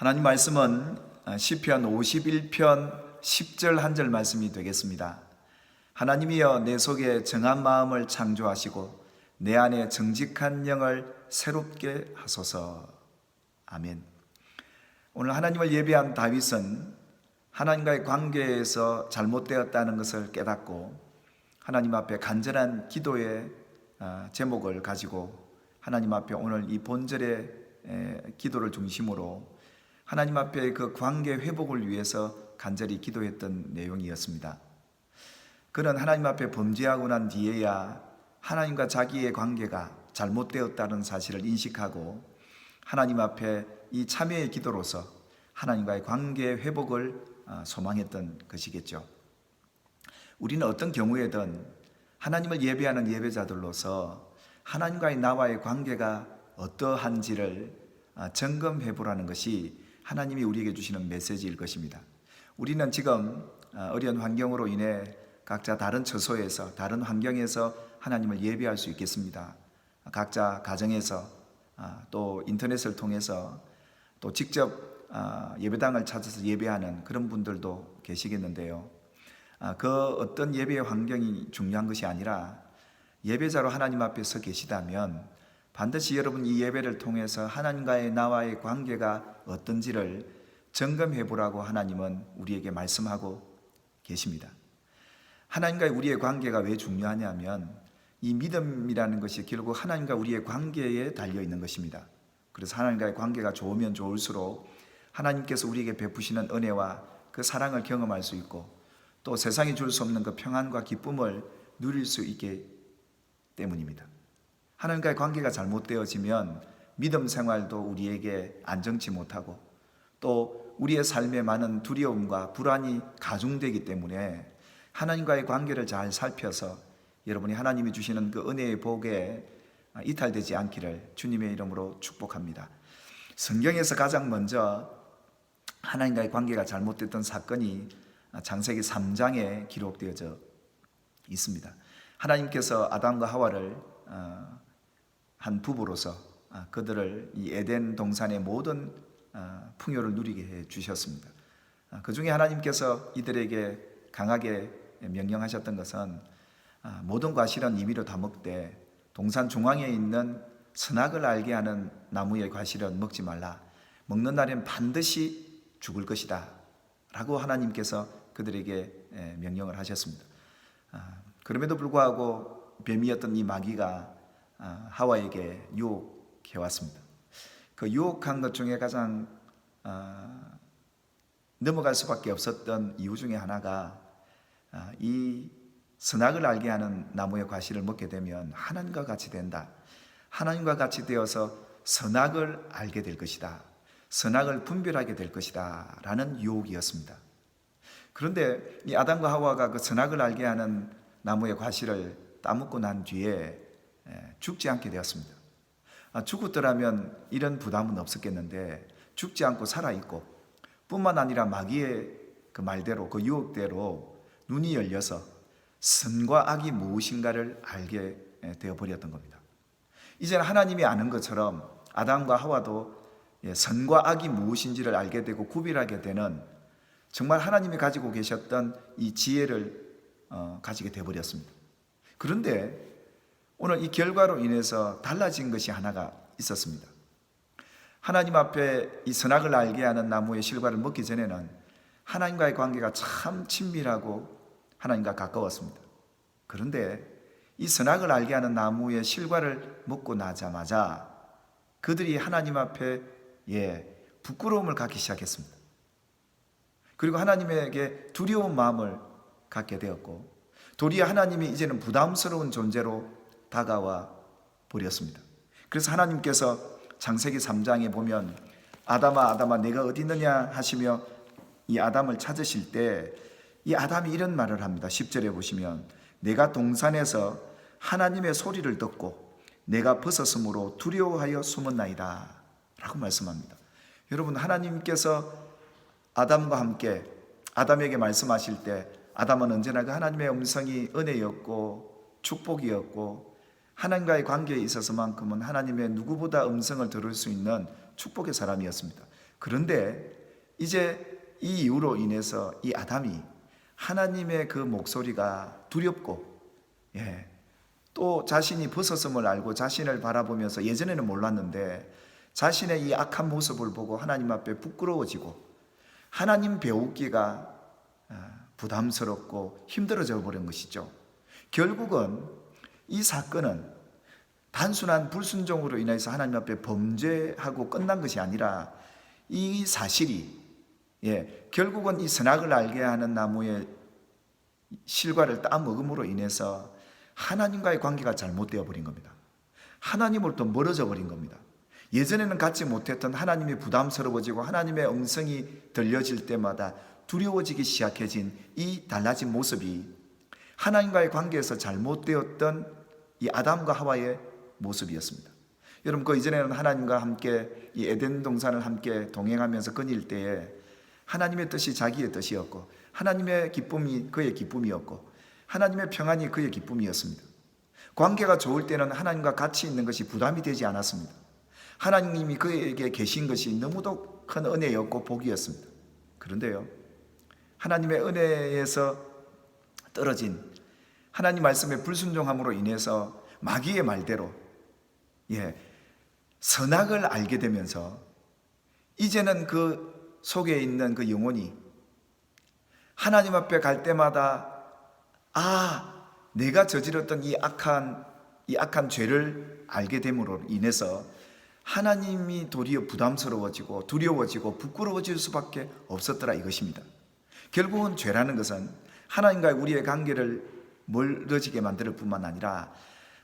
하나님 말씀은 시편 51편 10절 한 절 말씀이 되겠습니다. 하나님이여 내 속에 정한 마음을 창조하시고 내 안에 정직한 영을 새롭게 하소서. 아멘. 오늘 하나님을 예배한 다윗은 하나님과의 관계에서 잘못되었다는 것을 깨닫고 하나님 앞에 간절한 기도의 제목을 가지고 하나님 앞에 오늘 이 본절의 기도를 중심으로 하나님 앞에 그 관계 회복을 위해서 간절히 기도했던 내용이었습니다. 그는 하나님 앞에 범죄하고 난 뒤에야 하나님과 자기의 관계가 잘못되었다는 사실을 인식하고 하나님 앞에 이 참회의 기도로서 하나님과의 관계 회복을 소망했던 것이겠죠. 우리는 어떤 경우에든 하나님을 예배하는 예배자들로서 하나님과의 나와의 관계가 어떠한지를 점검해 보라는 것이 하나님이 우리에게 주시는 메시지일 것입니다. 우리는 지금 어려운 환경으로 인해 각자 다른 처소에서 다른 환경에서 하나님을 예배할 수 있겠습니다. 각자 가정에서 또 인터넷을 통해서 또 직접 예배당을 찾아서 예배하는 그런 분들도 계시겠는데요. 그 어떤 예배의 환경이 중요한 것이 아니라 예배자로 하나님 앞에 서 계시다면 반드시 여러분 이 예배를 통해서 하나님과의 나와의 관계가 어떤지를 점검해 보라고 하나님은 우리에게 말씀하고 계십니다. 하나님과의 우리의 관계가 왜 중요하냐면 이 믿음이라는 것이 결국 하나님과 우리의 관계에 달려 있는 것입니다. 그래서 하나님과의 관계가 좋으면 좋을수록 하나님께서 우리에게 베푸시는 은혜와 그 사랑을 경험할 수 있고 또 세상이 줄 수 없는 그 평안과 기쁨을 누릴 수 있기 때문입니다. 하나님과의 관계가 잘못되어지면 믿음 생활도 우리에게 안정치 못하고 또 우리의 삶에 많은 두려움과 불안이 가중되기 때문에 하나님과의 관계를 잘 살펴서 여러분이 하나님이 주시는 그 은혜의 복에 이탈되지 않기를 주님의 이름으로 축복합니다. 성경에서 가장 먼저 하나님과의 관계가 잘못됐던 사건이 창세기 3장에 기록되어져 있습니다. 하나님께서 아담과 하와를 한 부부로서 그들을 이 에덴 동산의 모든 풍요를 누리게 해 주셨습니다. 그 중에 하나님께서 이들에게 강하게 명령하셨던 것은 모든 과실은 임의로 다 먹되 동산 중앙에 있는 선악을 알게 하는 나무의 과실은 먹지 말라. 먹는 날엔 반드시 죽을 것이다 라고 하나님께서 그들에게 명령을 하셨습니다. 그럼에도 불구하고 뱀이었던 이 마귀가 하와에게 유혹해 왔습니다. 그 유혹한 것 중에 가장 넘어갈 수밖에 없었던 이유 중에 하나가 이 선악을 알게 하는 나무의 과실을 먹게 되면 하나님과 같이 된다. 하나님과 같이 되어서 선악을 알게 될 것이다. 선악을 분별하게 될 것이다 라는 유혹이었습니다. 그런데 이 아담과 하와가 그 선악을 알게 하는 나무의 과실을 따먹고 난 뒤에 죽지 않게 되었습니다. 죽었더라면 이런 부담은 없었겠는데 죽지 않고 살아있고 뿐만 아니라 마귀의 그 말대로 그 유혹대로 눈이 열려서 선과 악이 무엇인가를 알게 되어버렸던 겁니다. 이제는 하나님이 아는 것처럼 아담과 하와도 선과 악이 무엇인지를 알게 되고 구별하게 되는 정말 하나님이 가지고 계셨던 이 지혜를 가지게 되어버렸습니다. 그런데 오늘 이 결과로 인해서 달라진 것이 하나가 있었습니다. 하나님 앞에 이 선악을 알게 하는 나무의 실과를 먹기 전에는 하나님과의 관계가 참 친밀하고 하나님과 가까웠습니다. 그런데 이 선악을 알게 하는 나무의 실과를 먹고 나자마자 그들이 하나님 앞에 부끄러움을 갖기 시작했습니다. 그리고 하나님에게 두려운 마음을 갖게 되었고 도리어 하나님이 이제는 부담스러운 존재로 다가와 버렸습니다. 그래서 하나님께서 창세기 3장에 보면 아담아 아담아 내가 어디 있느냐 하시며 이 아담을 찾으실 때 이 아담이 이런 말을 합니다. 10절에 보시면 내가 동산에서 하나님의 소리를 듣고 내가 벗었으므로 두려워하여 숨었나이다 라고 말씀합니다. 여러분 하나님께서 아담과 함께 아담에게 말씀하실 때 아담은 언제나 그 하나님의 음성이 은혜였고 축복이었고 하나님과의 관계에 있어서만큼은 하나님의 누구보다 음성을 들을 수 있는 축복의 사람이었습니다. 그런데 이제 이 이유로 인해서 이 아담이 하나님의 그 목소리가 두렵고, 또 자신이 벗었음을 알고 자신을 바라보면서, 예전에는 몰랐는데 자신의 이 악한 모습을 보고 하나님 앞에 부끄러워지고 하나님 배우기가 부담스럽고 힘들어져 버린 것이죠. 결국은 이 사건은 단순한 불순종으로 인해서 하나님 앞에 범죄하고 끝난 것이 아니라, 이 사실이 결국은 이 선악을 알게 하는 나무의 실과를 따먹음으로 인해서 하나님과의 관계가 잘못되어 버린 겁니다. 하나님으로부터 멀어져 버린 겁니다. 예전에는 갖지 못했던 하나님이 부담스러워지고 하나님의 음성이 들려질 때마다 두려워지기 시작해진 이 달라진 모습이 하나님과의 관계에서 잘못되었던 이 아담과 하와의 모습이었습니다. 여러분, 그 이전에는 하나님과 함께 이 에덴 동산을 함께 동행하면서 거닐 때에 하나님의 뜻이 자기의 뜻이었고, 하나님의 기쁨이 그의 기쁨이었고, 하나님의 평안이 그의 기쁨이었습니다. 관계가 좋을 때는 하나님과 같이 있는 것이 부담이 되지 않았습니다. 하나님이 그에게 계신 것이 너무도 큰 은혜였고 복이었습니다. 그런데요, 하나님의 은혜에서 떨어진 하나님 말씀의 불순종함으로 인해서 마귀의 말대로 선악을 알게 되면서 이제는 그 속에 있는 그 영혼이 하나님 앞에 갈 때마다 내가 저질렀던 이 악한 죄를 알게 됨으로 인해서 하나님이 도리어 부담스러워지고 두려워지고 부끄러워질 수밖에 없었더라, 이것입니다. 결국은 죄라는 것은 하나님과의 우리의 관계를 멀어지게 만들 뿐만 아니라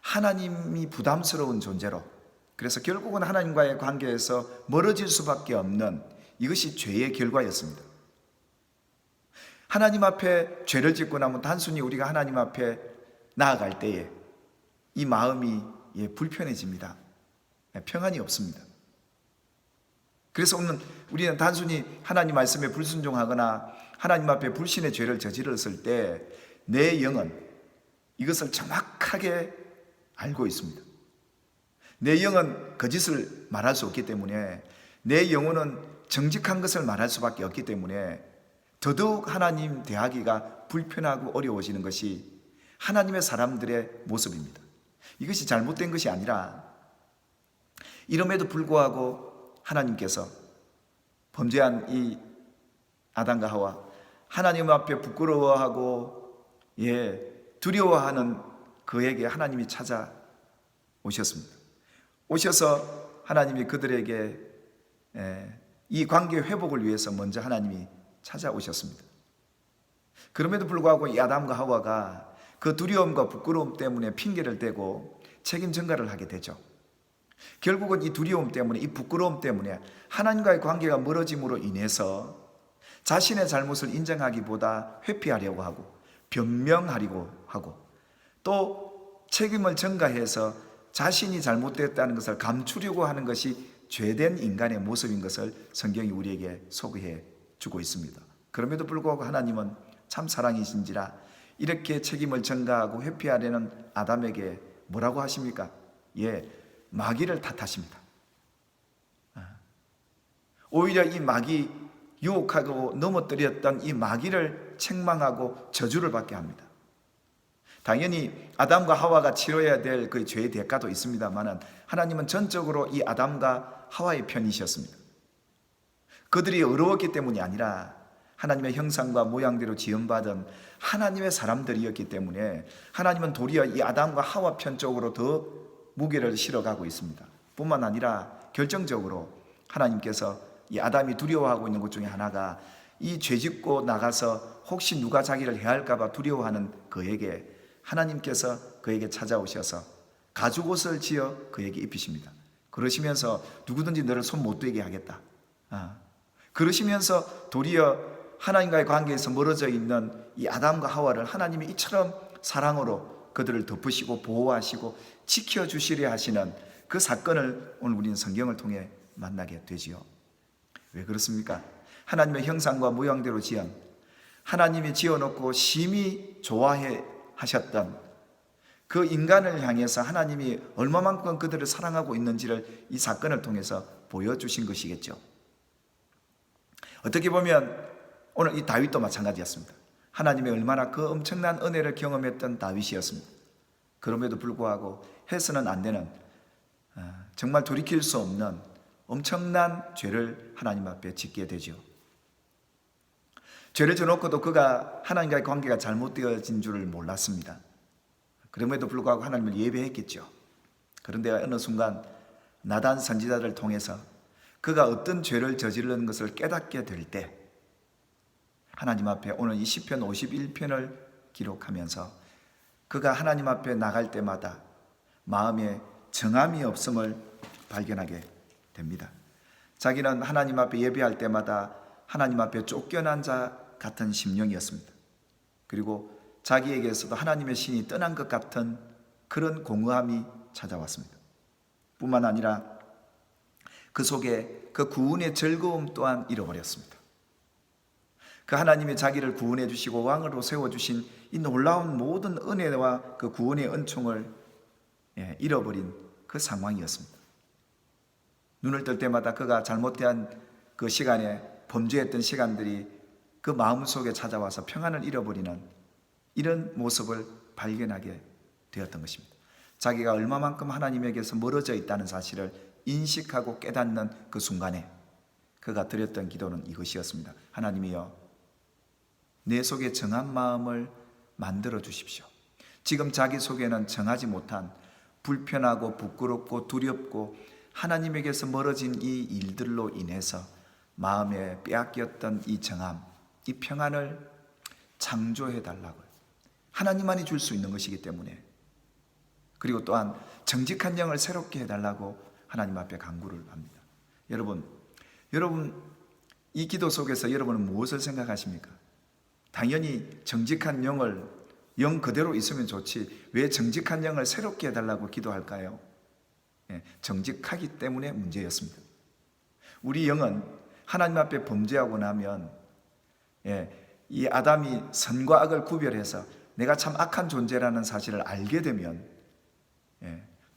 하나님이 부담스러운 존재로, 그래서 결국은 하나님과의 관계에서 멀어질 수밖에 없는, 이것이 죄의 결과였습니다. 하나님 앞에 죄를 짓고 나면 단순히 우리가 하나님 앞에 나아갈 때에 이 마음이 불편해집니다. 평안이 없습니다. 그래서 오늘 우리는 단순히 하나님 말씀에 불순종하거나 하나님 앞에 불신의 죄를 저질렀을 때 내 영은 이것을 정확하게 알고 있습니다. 내 영은 거짓을 말할 수 없기 때문에, 내 영혼은 정직한 것을 말할 수밖에 없기 때문에 더더욱 하나님 대하기가 불편하고 어려워지는 것이 하나님의 사람들의 모습입니다. 이것이 잘못된 것이 아니라, 이름에도 불구하고 하나님께서 범죄한 이 아담과 하와, 하나님 앞에 부끄러워하고 두려워하는 그에게 하나님이 찾아오셨습니다. 오셔서 하나님이 그들에게 이 관계 회복을 위해서 먼저 하나님이 찾아오셨습니다. 그럼에도 불구하고 이 아담과 하와가 그 두려움과 부끄러움 때문에 핑계를 대고 책임 전가를 하게 되죠. 결국은 이 두려움 때문에, 이 부끄러움 때문에 하나님과의 관계가 멀어짐으로 인해서 자신의 잘못을 인정하기보다 회피하려고 하고 변명하려고 하고, 또 책임을 전가해서 자신이 잘못됐다는 것을 감추려고 하는 것이 죄된 인간의 모습인 것을 성경이 우리에게 소개해 주고 있습니다. 그럼에도 불구하고 하나님은 참 사랑이신지라 이렇게 책임을 전가하고 회피하려는 아담에게 뭐라고 하십니까? 마귀를 탓하십니다. 오히려 이 마귀, 유혹하고 넘어뜨렸던 이 마귀를 책망하고 저주를 받게 합니다. 당연히 아담과 하와가 치러야 될 그 죄의 대가도 있습니다만, 하나님은 전적으로 이 아담과 하와의 편이셨습니다. 그들이 어려웠기 때문이 아니라 하나님의 형상과 모양대로 지음받은 하나님의 사람들이었기 때문에 하나님은 도리어 이 아담과 하와 편쪽으로 더 무게를 실어가고 있습니다. 뿐만 아니라 결정적으로 하나님께서 이 아담이 두려워하고 있는 것 중에 하나가, 이 죄짓고 나가서 혹시 누가 자기를 해할까 봐 두려워하는 그에게 하나님께서 그에게 찾아오셔서 가죽옷을 지어 그에게 입히십니다. 그러시면서 누구든지 너를 손 못 대게 하겠다. 그러시면서 도리어 하나님과의 관계에서 멀어져 있는 이 아담과 하와를 하나님이 이처럼 사랑으로 그들을 덮으시고 보호하시고 지켜주시려 하시는 그 사건을 오늘 우리는 성경을 통해 만나게 되지요. 왜 그렇습니까? 하나님의 형상과 모양대로 지은, 하나님이 지어놓고 심히 좋아해 하셨던 그 인간을 향해서 하나님이 얼마만큼 그들을 사랑하고 있는지를 이 사건을 통해서 보여주신 것이겠죠. 어떻게 보면 오늘 이 다윗도 마찬가지였습니다. 하나님의 얼마나 그 엄청난 은혜를 경험했던 다윗이었습니다. 그럼에도 불구하고 해서는 안 되는, 정말 돌이킬 수 없는 엄청난 죄를 하나님 앞에 짓게 되죠. 죄를 져놓고도 그가 하나님과의 관계가 잘못되어진 줄을 몰랐습니다. 그럼에도 불구하고 하나님을 예배했겠죠. 그런데 어느 순간 나단 선지자를 통해서 그가 어떤 죄를 저지르는 것을 깨닫게 될 때 하나님 앞에 오늘 이 시편 51편을 기록하면서 그가 하나님 앞에 나갈 때마다 마음에 정함이 없음을 발견하게 됩니다. 자기는 하나님 앞에 예배할 때마다 하나님 앞에 쫓겨난 자 같은 심령이었습니다. 그리고 자기에게서도 하나님의 신이 떠난 것 같은 그런 공허함이 찾아왔습니다. 뿐만 아니라 그 속에 그 구원의 즐거움 또한 잃어버렸습니다. 그 하나님이 자기를 구원해 주시고 왕으로 세워주신 이 놀라운 모든 은혜와 그 구원의 은총을 잃어버린 그 상황이었습니다. 눈을 뜰 때마다 그가 잘못된 그 시간에 범죄했던 시간들이 그 마음속에 찾아와서 평안을 잃어버리는 이런 모습을 발견하게 되었던 것입니다. 자기가 얼마만큼 하나님에게서 멀어져 있다는 사실을 인식하고 깨닫는 그 순간에 그가 드렸던 기도는 이것이었습니다. 하나님이여, 내 속에 정한 마음을 만들어 주십시오. 지금 자기 속에는 정하지 못한 불편하고 부끄럽고 두렵고 하나님에게서 멀어진 이 일들로 인해서 마음에 빼앗겼던 이 정함, 이 평안을 창조해 달라고요. 하나님만이 줄 수 있는 것이기 때문에. 그리고 또한 정직한 영을 새롭게 해달라고 하나님 앞에 간구를 합니다. 여러분 이 기도 속에서 여러분은 무엇을 생각하십니까? 당연히 정직한 영을 영 그대로 있으면 좋지 왜 정직한 영을 새롭게 해달라고 기도할까요? 정직하기 때문에 문제였습니다. 우리 영은 하나님 앞에 범죄하고 나면 이 아담이 선과 악을 구별해서 내가 참 악한 존재라는 사실을 알게 되면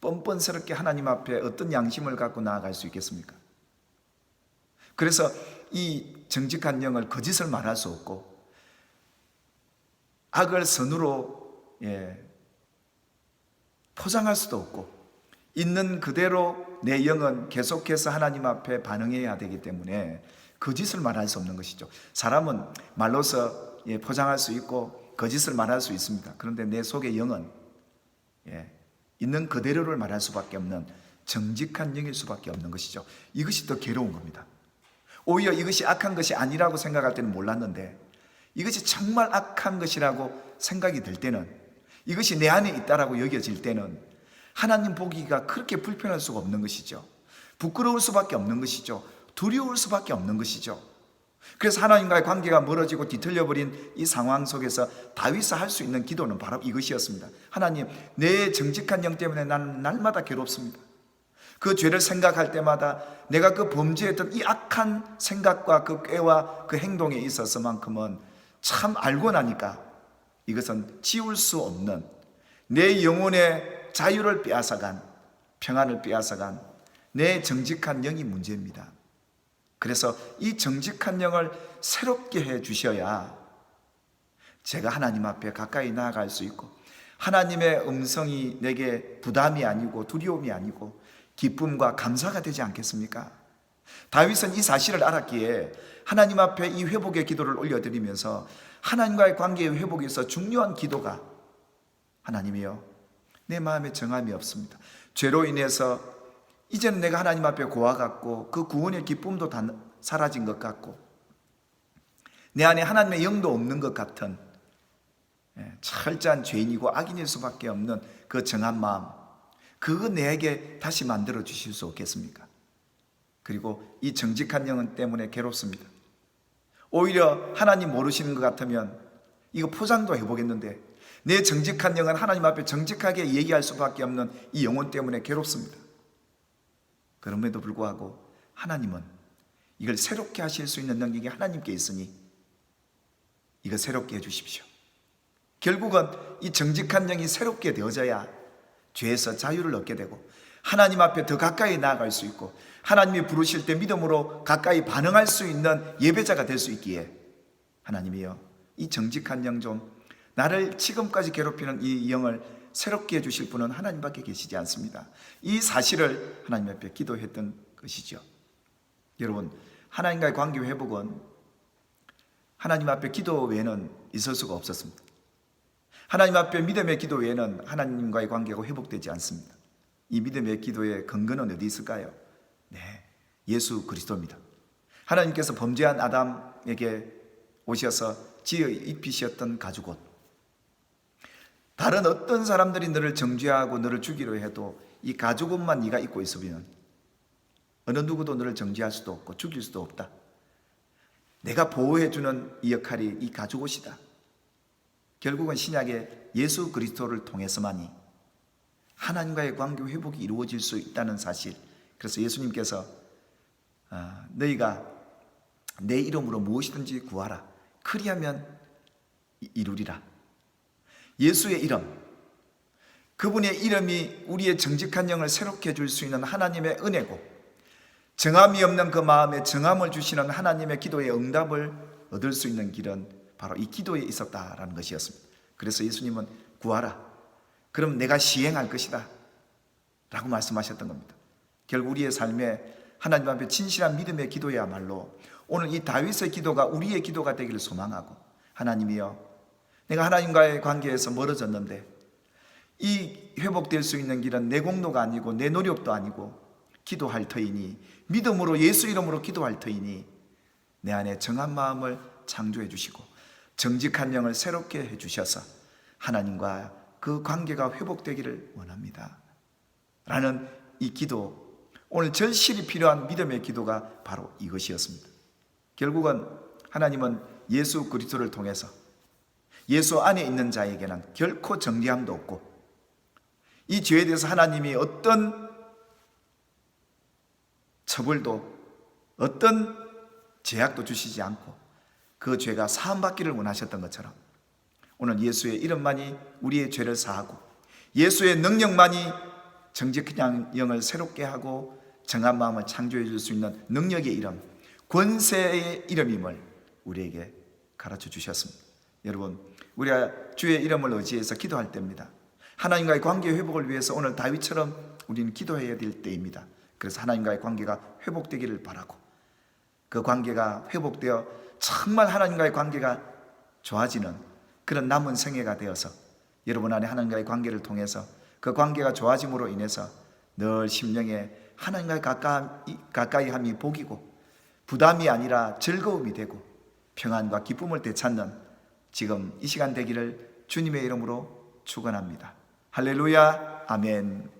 뻔뻔스럽게 하나님 앞에 어떤 양심을 갖고 나아갈 수 있겠습니까? 그래서 이 정직한 영을 거짓을 말할 수 없고 악을 선으로 포장할 수도 없고 있는 그대로 내 영은 계속해서 하나님 앞에 반응해야 되기 때문에 거짓을 말할 수 없는 것이죠. 사람은 말로서 포장할 수 있고 거짓을 말할 수 있습니다. 그런데 내 속의 영은 있는 그대로를 말할 수밖에 없는 정직한 영일 수밖에 없는 것이죠. 이것이 더 괴로운 겁니다. 오히려 이것이 악한 것이 아니라고 생각할 때는 몰랐는데 이것이 정말 악한 것이라고 생각이 들 때는, 이것이 내 안에 있다라고 여겨질 때는 하나님 보기가 그렇게 불편할 수가 없는 것이죠. 부끄러울 수밖에 없는 것이죠. 두려울 수밖에 없는 것이죠. 그래서 하나님과의 관계가 멀어지고 뒤틀려버린 이 상황 속에서 다윗이 할 수 있는 기도는 바로 이것이었습니다. 하나님, 내 정직한 영 때문에 나는 날마다 괴롭습니다. 그 죄를 생각할 때마다 내가 그 범죄했던 이 악한 생각과 그 꾀와 그 행동에 있어서만큼은 참 알고 나니까 이것은 지울 수 없는 내 영혼의 자유를 빼앗아간, 평안을 빼앗아간 내 정직한 영이 문제입니다. 그래서 이 정직한 영을 새롭게 해 주셔야 제가 하나님 앞에 가까이 나아갈 수 있고 하나님의 음성이 내게 부담이 아니고 두려움이 아니고 기쁨과 감사가 되지 않겠습니까? 다윗은 이 사실을 알았기에 하나님 앞에 이 회복의 기도를 올려드리면서 하나님과의 관계의 회복에서 중요한 기도가, 하나님이여, 내 마음에 정함이 없습니다. 죄로 인해서 이제는 내가 하나님 앞에 고와 같고 그 구원의 기쁨도 다 사라진 것 같고 내 안에 하나님의 영도 없는 것 같은 철저한 죄인이고 악인일 수밖에 없는 그 정한 마음, 그거 내게 다시 만들어 주실 수 없겠습니까? 그리고 이 정직한 영은 때문에 괴롭습니다. 오히려 하나님 모르시는 것 같으면 이거 포장도 해보겠는데 내 정직한 영은 하나님 앞에 정직하게 얘기할 수밖에 없는 이 영혼 때문에 괴롭습니다. 그럼에도 불구하고 하나님은 이걸 새롭게 하실 수 있는 능력이 하나님께 있으니 이거 새롭게 해주십시오. 결국은 이 정직한 영이 새롭게 되어져야 죄에서 자유를 얻게 되고 하나님 앞에 더 가까이 나아갈 수 있고 하나님이 부르실 때 믿음으로 가까이 반응할 수 있는 예배자가 될 수 있기에 하나님이여 이 정직한 영 좀 나를 지금까지 괴롭히는 이 영을 새롭게 해주실 분은 하나님밖에 계시지 않습니다. 이 사실을 하나님 앞에 기도했던 것이죠. 여러분, 하나님과의 관계 회복은 하나님 앞에 기도 외에는 있을 수가 없었습니다. 하나님 앞에 믿음의 기도 외에는 하나님과의 관계가 회복되지 않습니다. 이 믿음의 기도의 근거는 어디 있을까요? 네, 예수 그리스도입니다. 하나님께서 범죄한 아담에게 오셔서 지어 입히셨던 가죽옷, 다른 어떤 사람들이 너를 정죄하고 너를 죽이려 해도 이 가죽옷만 네가 입고 있으면 어느 누구도 너를 정죄할 수도 없고 죽일 수도 없다. 내가 보호해주는 이 역할이 이 가죽옷이다. 결국은 신약의 예수 그리스도를 통해서만이 하나님과의 관계 회복이 이루어질 수 있다는 사실. 그래서 예수님께서 너희가 내 이름으로 무엇이든지 구하라. 그리하면 이루리라. 예수의 이름, 그분의 이름이 우리의 정직한 영을 새롭게 해줄 수 있는 하나님의 은혜고, 정함이 없는 그 마음에 정함을 주시는 하나님의 기도의 응답을 얻을 수 있는 길은 바로 이 기도에 있었다라는 것이었습니다. 그래서 예수님은 구하라. 그럼 내가 시행할 것이다 라고 말씀하셨던 겁니다. 결국 우리의 삶에 하나님 앞에 진실한 믿음의 기도야말로 오늘 이 다윗의 기도가 우리의 기도가 되기를 소망하고, 하나님이여 내가 하나님과의 관계에서 멀어졌는데 이 회복될 수 있는 길은 내 공로가 아니고 내 노력도 아니고 기도할 터이니, 믿음으로 예수 이름으로 기도할 터이니 내 안에 정한 마음을 창조해 주시고 정직한 영을 새롭게 해 주셔서 하나님과 그 관계가 회복되기를 원합니다 라는 이 기도, 오늘 절실히 필요한 믿음의 기도가 바로 이것이었습니다. 결국은 하나님은 예수 그리스도를 통해서 예수 안에 있는 자에게는 결코 정죄함도 없고 이 죄에 대해서 하나님이 어떤 처벌도 어떤 제약도 주시지 않고 그 죄가 사함받기를 원하셨던 것처럼 오늘 예수의 이름만이 우리의 죄를 사하고 예수의 능력만이 정직한 영을 새롭게 하고 정한 마음을 창조해 줄 수 있는 능력의 이름, 권세의 이름임을 우리에게 가르쳐 주셨습니다. 여러분, 우리가 주의 이름을 의지해서 기도할 때입니다. 하나님과의 관계 회복을 위해서 오늘 다윗처럼 우리는 기도해야 될 때입니다. 그래서 하나님과의 관계가 회복되기를 바라고, 그 관계가 회복되어 정말 하나님과의 관계가 좋아지는 그런 남은 생애가 되어서 여러분 안에 하나님과의 관계를 통해서 그 관계가 좋아짐으로 인해서 늘 심령에 하나님과의 가까이함이 복이고 부담이 아니라 즐거움이 되고 평안과 기쁨을 되찾는 지금 이 시간 되기를 주님의 이름으로 축원합니다. 할렐루야, 아멘.